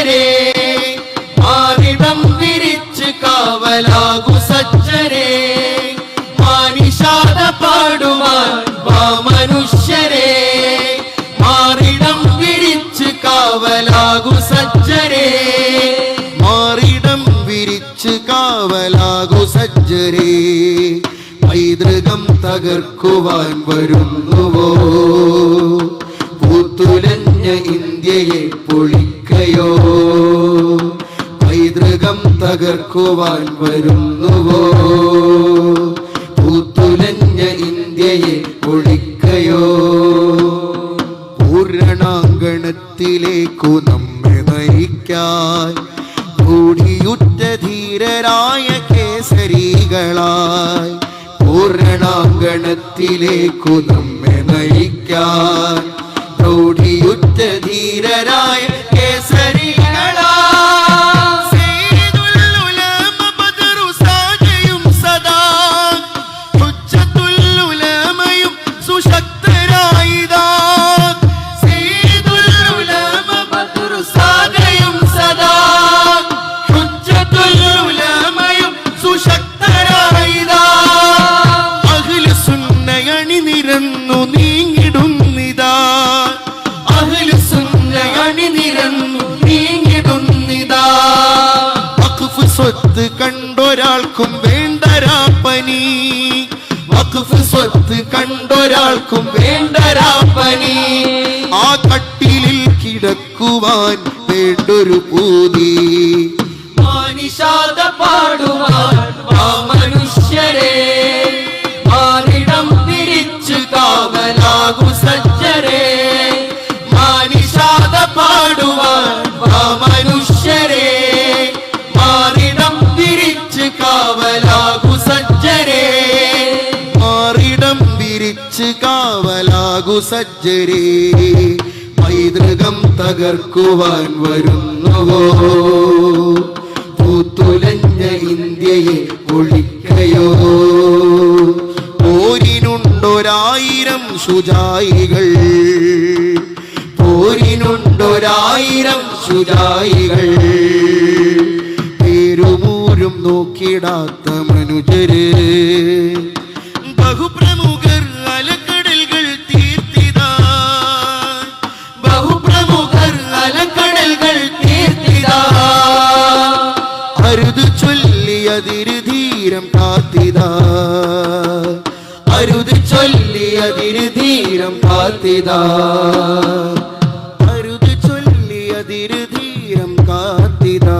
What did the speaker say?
സജ്ജരേ മാറിടം വിരിച്ച് കാവലാകു സജ്ജരേ മാനിഷാദ പാടുവാൻ വാ മനുഷ്യരേ മാറിടം വിരിച്ച് കാവലാകു സജ്ജരേ മാറിടം വിരിച്ച് കാവലാകു സജ്ജരേ പൈതൃകം തകർക്കുവാൻ വരുന്നുവോ പൂത്തുലഞ്ഞ ഇന്ത്യയെ പൊളിക്കയോ പൈതൃകം തകർക്കുവാൻ വരുന്നുവോ പൂത്തുലഞ്ഞ ഇന്ത്യയെ പൊളിക്കയോ പൂരണാങ്കണത്തിലേക്കു നമ്മെ നയിക്കാൻ കൂടിയുറ്റ ധീരരായ കേസരികളായി പൂരണാങ്കണത്തിലേക്കു നമ്മെ നയിക്കാൻ പ്രൗഢിയുറ്റ ധീരരായ കേസരികളായി സ്വത്ത് കണ്ടൊരാൾക്കും വേണ്ടരാപ്പനി വഖഫ് സ്വത്ത് കണ്ടൊരാൾക്കും വേണ്ടരാപ്പനി ആ കട്ടിലിൽ കിടക്കുവാൻ വേണ്ടൊരു പൂതി മാനിഷാദ പാടുവാൻ വാ മനുഷ്യരേ മാറിടം വിരിച്ച് കാവലാകു സജ്ജരേ മാനിഷാദ പാടുവാൻ വാ മനുഷ്യരേ മാറിടം വിരിച്ച് കാവലാകു സജ്ജരേ മാറിടം വിരിച്ച് കാവലാകു സജ്ജരേ പൈതൃകം തകർക്കുവാൻ വരുന്നുവോ പൂത്തുലഞ്ഞ ഇന്ത്യയെ പൊളിക്കയോ പോരിനുണ്ടൊരായിരം ശുജായികൾ പോരിനുണ്ടൊരായിരം ശുജായികൾ പേരുമൂരും നോക്കിടാത്ത മനുജര് ബഹുപ്രമുഖർ അലക്കടലുകൾ തീർത്തിതാ ബഹുപ്രമുഖർ അലക്കടലുകൾ തീർത്തിതാ അരുത് ചൊല്ലിയതിരു ധീരം കാത്തിതാ അരുത് ചൊല്ലിയതിരു ധീരം കാത്തിതാ അരുത് ചൊല്ലിയതിരു ധീരം കാത്തിതാ